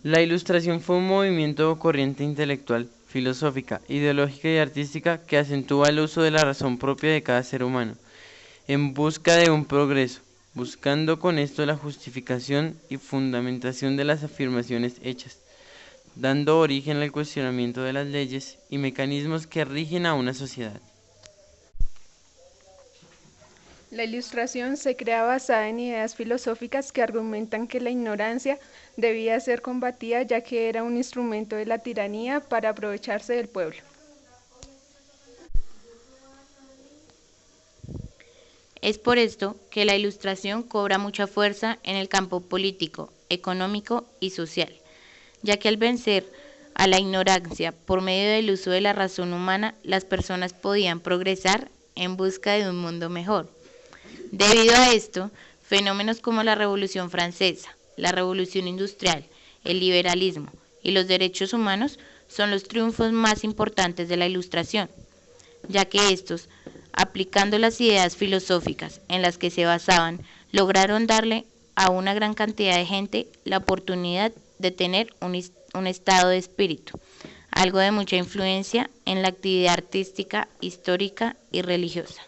La Ilustración fue un movimiento o corriente intelectual, filosófica, ideológica y artística que acentúa el uso de la razón propia de cada ser humano, en busca de un progreso, buscando con esto la justificación y fundamentación de las afirmaciones hechas, dando origen al cuestionamiento de las leyes y mecanismos que rigen a una sociedad. La Ilustración se crea basada en ideas filosóficas que argumentan que la ignorancia debía ser combatida ya que era un instrumento de la tiranía para aprovecharse del pueblo. Es por esto que la Ilustración cobra mucha fuerza en el campo político, económico y social, ya que al vencer a la ignorancia por medio del uso de la razón humana, las personas podían progresar en busca de un mundo mejor. Debido a esto, fenómenos como la Revolución Francesa, la Revolución Industrial, el liberalismo y los derechos humanos son los triunfos más importantes de la Ilustración, ya que estos, aplicando las ideas filosóficas en las que se basaban, lograron darle a una gran cantidad de gente la oportunidad de tener un estado de espíritu, algo de mucha influencia en la actividad artística, histórica y religiosa.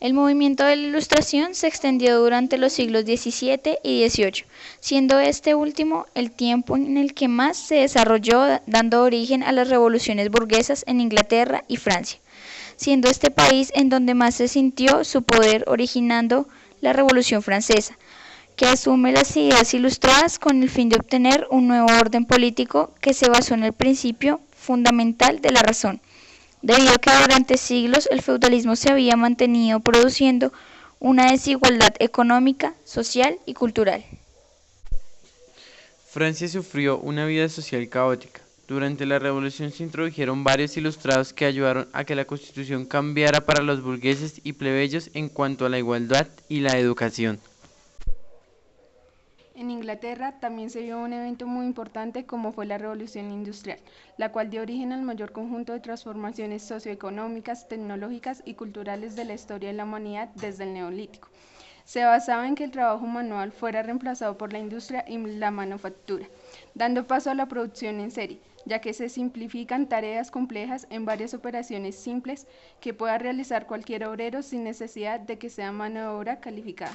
El movimiento de la Ilustración se extendió durante los siglos XVII y XVIII, siendo este último el tiempo en el que más se desarrolló, dando origen a las revoluciones burguesas en Inglaterra y Francia, siendo este país en donde más se sintió su poder originando la Revolución Francesa, que asume las ideas ilustradas con el fin de obtener un nuevo orden político que se basó en el principio fundamental de la razón, debido a que durante siglos el feudalismo se había mantenido produciendo una desigualdad económica, social y cultural. Francia sufrió una vida social caótica. Durante la revolución se introdujeron varios ilustrados que ayudaron a que la constitución cambiara para los burgueses y plebeyos en cuanto a la igualdad y la educación. En Inglaterra también se vio un evento muy importante como fue la Revolución Industrial, la cual dio origen al mayor conjunto de transformaciones socioeconómicas, tecnológicas y culturales de la historia de la humanidad desde el Neolítico. Se basaba en que el trabajo manual fuera reemplazado por la industria y la manufactura, dando paso a la producción en serie, ya que se simplifican tareas complejas en varias operaciones simples que pueda realizar cualquier obrero sin necesidad de que sea mano de obra calificada.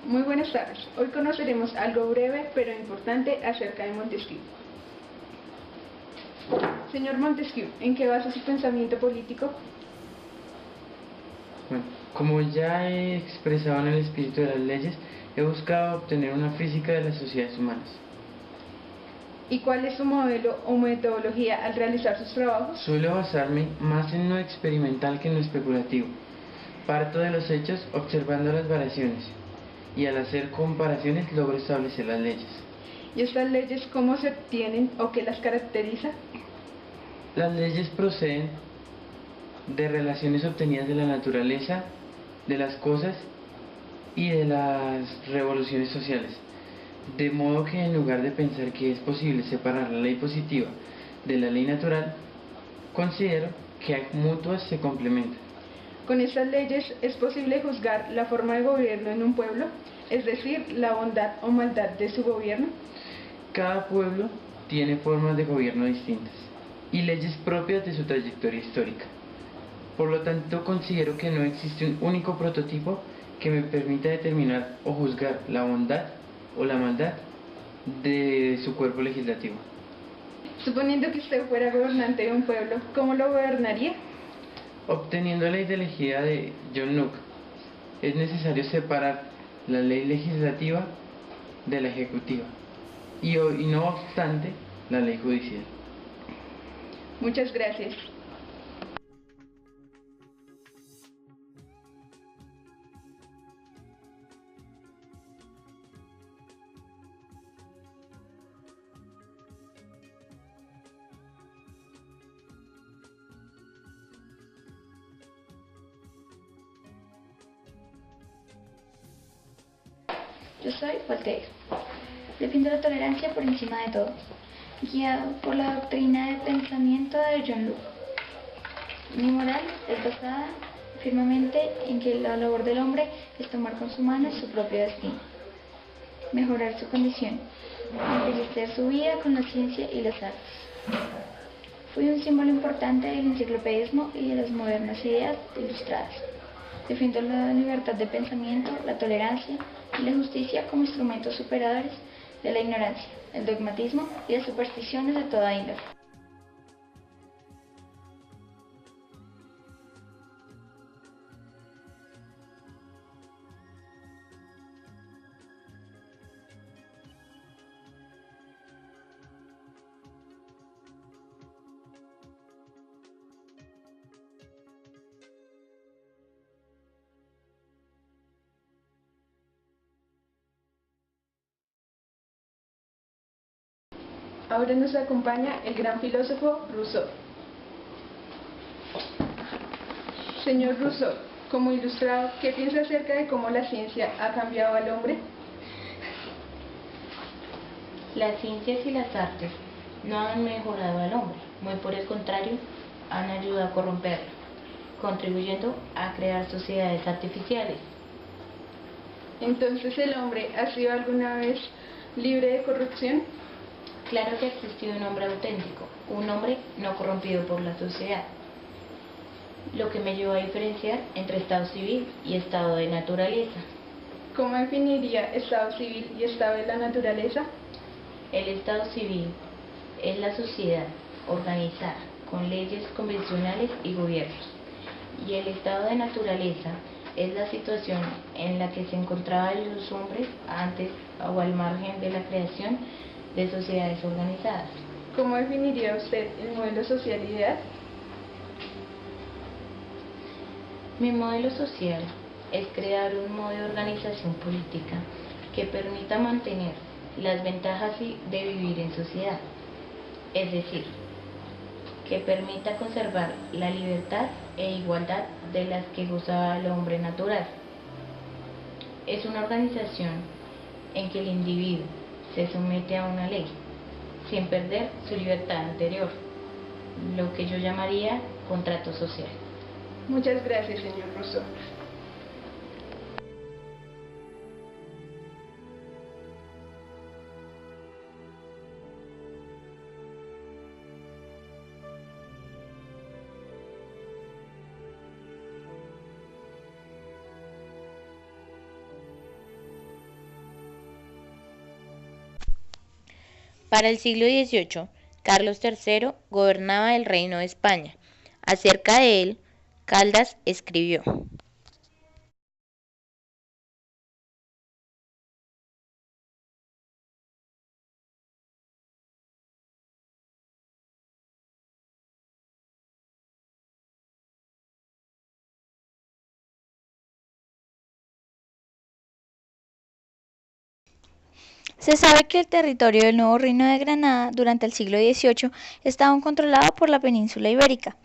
Muy buenas tardes. Hoy conoceremos algo breve pero importante acerca de Montesquieu. Señor Montesquieu, ¿en qué basa su pensamiento político? Bueno, como ya he expresado en el espíritu de las leyes, he buscado obtener una física de las sociedades humanas. ¿Y cuál es su modelo o metodología al realizar sus trabajos? Suelo basarme más en lo experimental que en lo especulativo. Parto de los hechos observando las variaciones y al hacer comparaciones logro establecer las leyes. ¿Y estas leyes cómo se obtienen o qué las caracteriza? Las leyes proceden de relaciones obtenidas de la naturaleza, de las cosas y de las revoluciones sociales. De modo que en lugar de pensar que es posible separar la ley positiva de la ley natural, considero que mutuas se complementan. Con estas leyes es posible juzgar la forma de gobierno en un pueblo, es decir, la bondad o maldad de su gobierno. Cada pueblo tiene formas de gobierno distintas y leyes propias de su trayectoria histórica. Por lo tanto, considero que no existe un único prototipo que me permita determinar o juzgar la bondad o la maldad de su cuerpo legislativo. Suponiendo que usted fuera gobernante de un pueblo, ¿cómo lo gobernaría? Obteniendo la ideología de John Locke, es necesario separar la ley legislativa de la ejecutiva y no obstante la ley judicial. Muchas gracias. Yo soy Voltaire. Defiendo la tolerancia por encima de todo, guiado por la doctrina de pensamiento de John Locke. Mi moral es basada firmemente en que la labor del hombre es tomar con su mano su propio destino, mejorar su condición, embellecer su vida con la ciencia y las artes. Fui un símbolo importante del enciclopedismo y de las modernas ideas ilustradas. Defiendo la libertad de pensamiento, la tolerancia y la justicia como instrumentos superadores de la ignorancia, el dogmatismo y las supersticiones de toda índole. Ahora nos acompaña el gran filósofo Rousseau. Señor Rousseau, como ilustrado, ¿qué piensa acerca de cómo la ciencia ha cambiado al hombre? Las ciencias y las artes no han mejorado al hombre, muy por el contrario, han ayudado a corromperlo, contribuyendo a crear sociedades artificiales. Entonces, ¿el hombre ha sido alguna vez libre de corrupción? Claro que ha existido un hombre auténtico, un hombre no corrompido por la sociedad, lo que me llevó a diferenciar entre estado civil y estado de naturaleza. ¿Cómo definiría estado civil y estado de la naturaleza? El estado civil es la sociedad organizada con leyes convencionales y gobiernos, y el estado de naturaleza es la situación en la que se encontraban los hombres antes o al margen de la creación de sociedades organizadas. ¿Cómo definiría usted el modelo social ideal? Mi modelo social es crear un modo de organización política que permita mantener las ventajas de vivir en sociedad, es decir, que permita conservar la libertad e igualdad de las que gozaba el hombre natural. Es una organización en que el individuo se somete a una ley, sin perder su libertad anterior, lo que yo llamaría contrato social. Muchas gracias, señor Rousseau. Para el siglo XVIII, Carlos III gobernaba el Reino de España. Acerca de él, Caldas escribió: Se sabe que el territorio del nuevo Reino de Granada durante el siglo XVIII estaba aún controlado por la península ibérica.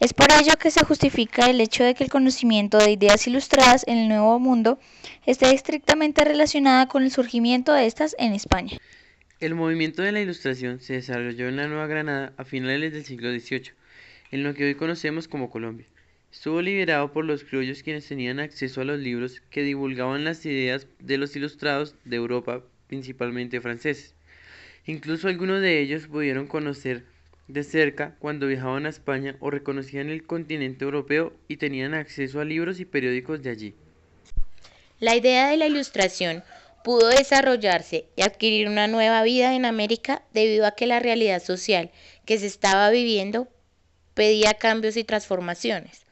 Es por ello que se justifica el hecho de que el conocimiento de ideas ilustradas en el Nuevo Mundo esté estrictamente relacionada con el surgimiento de estas en España. El movimiento de la Ilustración se desarrolló en la Nueva Granada a finales del siglo XVIII, en lo que hoy conocemos como Colombia. Estuvo liderado por los criollos, quienes tenían acceso a los libros que divulgaban las ideas de los ilustrados de Europa, principalmente franceses. Incluso algunos de ellos pudieron conocer de cerca cuando viajaban a España o reconocían el continente europeo y tenían acceso a libros y periódicos de allí. La idea de la Ilustración pudo desarrollarse y adquirir una nueva vida en América debido a que la realidad social que se estaba viviendo pedía cambios y transformaciones.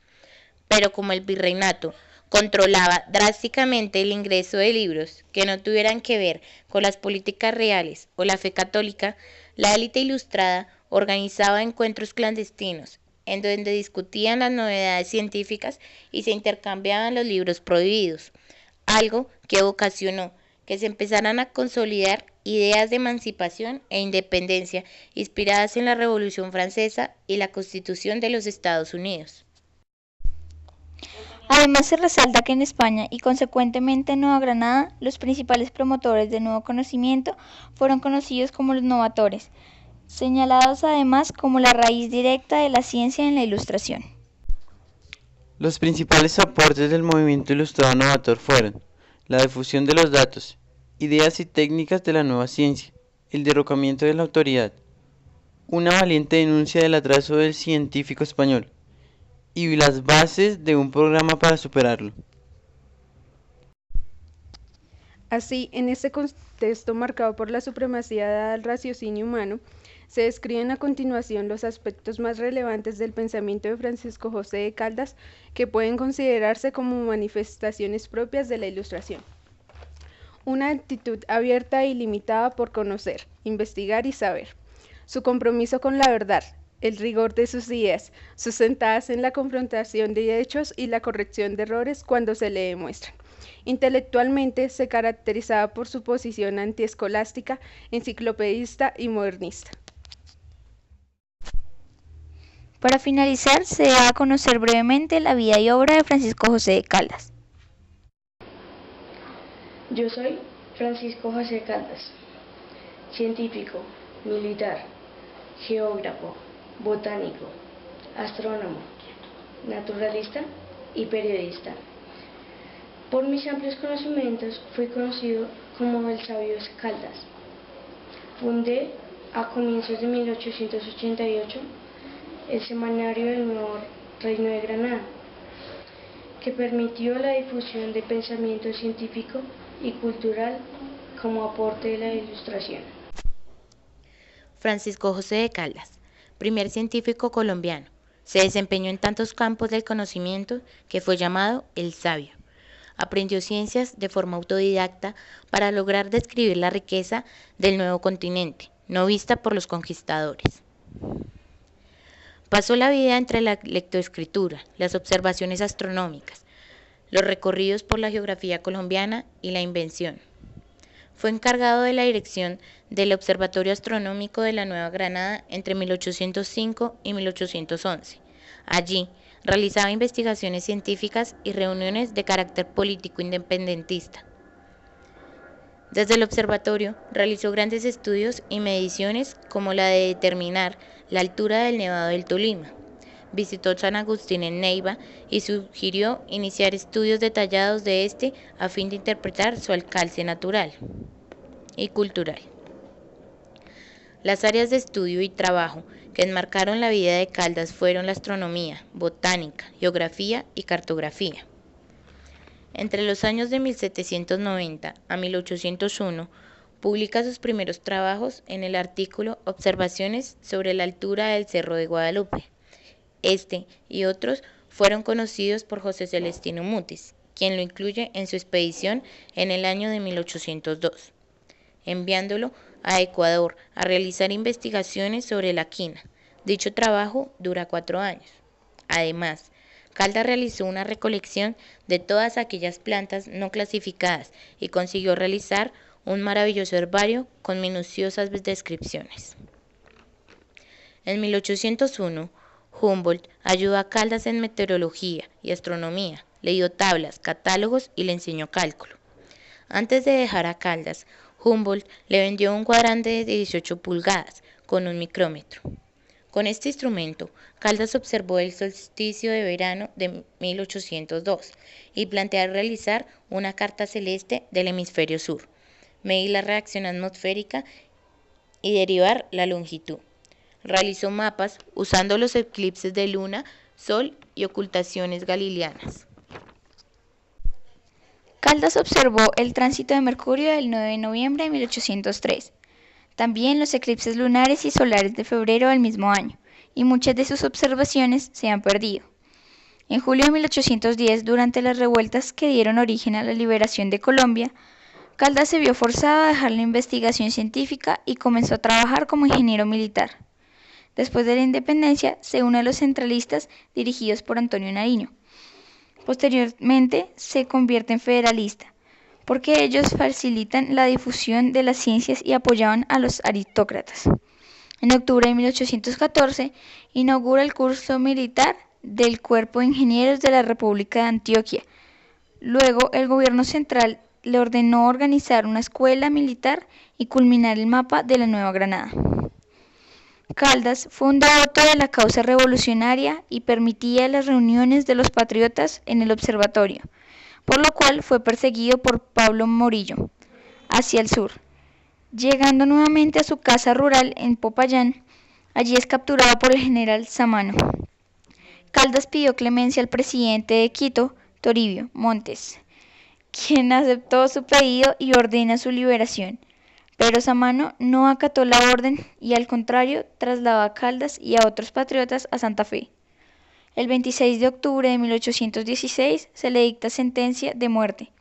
Pero como el virreinato controlaba drásticamente el ingreso de libros que no tuvieran que ver con las políticas reales o la fe católica, la élite ilustrada organizaba encuentros clandestinos en donde discutían las novedades científicas y se intercambiaban los libros prohibidos, algo que ocasionó que se empezaran a consolidar ideas de emancipación e independencia inspiradas en la Revolución Francesa y la Constitución de los Estados Unidos. Además, se resalta que en España y consecuentemente en Nueva Granada, los principales promotores del nuevo conocimiento fueron conocidos como los novatores, señalados además como la raíz directa de la ciencia en la Ilustración. Los principales aportes del movimiento ilustrado novator fueron la difusión de los datos, ideas y técnicas de la nueva ciencia, el derrocamiento de la autoridad, una valiente denuncia del atraso del científico español y las bases de un programa para superarlo. Así, en este contexto marcado por la supremacía dada al raciocinio humano, se describen a continuación los aspectos más relevantes del pensamiento de Francisco José de Caldas que pueden considerarse como manifestaciones propias de la Ilustración. Una actitud abierta e ilimitada por conocer, investigar y saber. Su compromiso con la verdad, el rigor de sus ideas, sustentadas en la confrontación de hechos y la corrección de errores cuando se le demuestran. Intelectualmente se caracterizaba por su posición antiescolástica, enciclopedista y modernista. Para finalizar, se da a conocer brevemente la vida y obra de Francisco José de Caldas. Yo soy Francisco José Caldas, científico, militar, geógrafo, botánico, astrónomo, naturalista y periodista. Por mis amplios conocimientos fui conocido como el sabio Caldas. Fundé a comienzos de 1888 el Semanario del Nuevo Reino de Granada, que permitió la difusión de pensamiento científico y cultural como aporte de la Ilustración. Francisco José de Caldas, primer científico colombiano, se desempeñó en tantos campos del conocimiento que fue llamado el sabio. Aprendió ciencias de forma autodidacta para lograr describir la riqueza del nuevo continente, no vista por los conquistadores. Pasó la vida entre la lectoescritura, las observaciones astronómicas, los recorridos por la geografía colombiana y la invención. Fue encargado de la dirección del Observatorio Astronómico de la Nueva Granada entre 1805 y 1811. Allí realizaba investigaciones científicas y reuniones de carácter político independentista. Desde el observatorio realizó grandes estudios y mediciones como la de determinar la altura del Nevado del Tolima. Visitó San Agustín en Neiva y sugirió iniciar estudios detallados de este a fin de interpretar su alcance natural y cultural. Las áreas de estudio y trabajo que enmarcaron la vida de Caldas fueron la astronomía, botánica, geografía y cartografía. Entre los años de 1790 a 1801, publica sus primeros trabajos en el artículo Observaciones sobre la altura del Cerro de Guadalupe. Este y otros fueron conocidos por José Celestino Mutis, quien lo incluye en su expedición en el año de 1802, enviándolo a Ecuador a realizar investigaciones sobre la quina. Dicho trabajo dura 4 años. Además, Caldas realizó una recolección de todas aquellas plantas no clasificadas y consiguió realizar un maravilloso herbario con minuciosas descripciones. En 1801, Humboldt ayudó a Caldas en meteorología y astronomía, le dio tablas, catálogos y le enseñó cálculo. Antes de dejar a Caldas, Humboldt le vendió un cuadrante de 18 pulgadas con un micrómetro. Con este instrumento, Caldas observó el solsticio de verano de 1802 y plantea realizar una carta celeste del hemisferio sur, medir la reacción atmosférica y derivar la longitud. Realizó mapas usando los eclipses de luna, sol y ocultaciones galileanas. Caldas observó el tránsito de Mercurio del 9 de noviembre de 1803, también los eclipses lunares y solares de febrero del mismo año, y muchas de sus observaciones se han perdido. En julio de 1810, durante las revueltas que dieron origen a la liberación de Colombia, Caldas se vio forzado a dejar la investigación científica y comenzó a trabajar como ingeniero militar. Después de la independencia, se une a los centralistas dirigidos por Antonio Nariño. Posteriormente, se convierte en federalista, porque ellos facilitan la difusión de las ciencias y apoyaban a los aristócratas. En octubre de 1814, inaugura el curso militar del Cuerpo de Ingenieros de la República de Antioquia. Luego, el gobierno central le ordenó organizar una escuela militar y culminar el mapa de la Nueva Granada. Caldas fue un devoto de la causa revolucionaria y permitía las reuniones de los patriotas en el observatorio, por lo cual fue perseguido por Pablo Morillo hacia el sur. Llegando nuevamente a su casa rural en Popayán, allí es capturado por el general Samano. Caldas pidió clemencia al presidente de Quito, Toribio Montes, quien aceptó su pedido y ordena su liberación. Pero Samano no acató la orden y al contrario trasladó a Caldas y a otros patriotas a Santa Fe. El 26 de octubre de 1816 se le dicta sentencia de muerte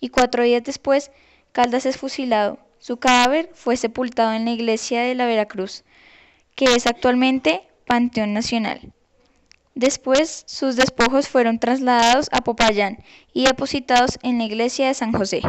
y 4 días después Caldas es fusilado. Su cadáver fue sepultado en la iglesia de la Veracruz, que es actualmente Panteón Nacional. Después sus despojos fueron trasladados a Popayán y depositados en la iglesia de San José.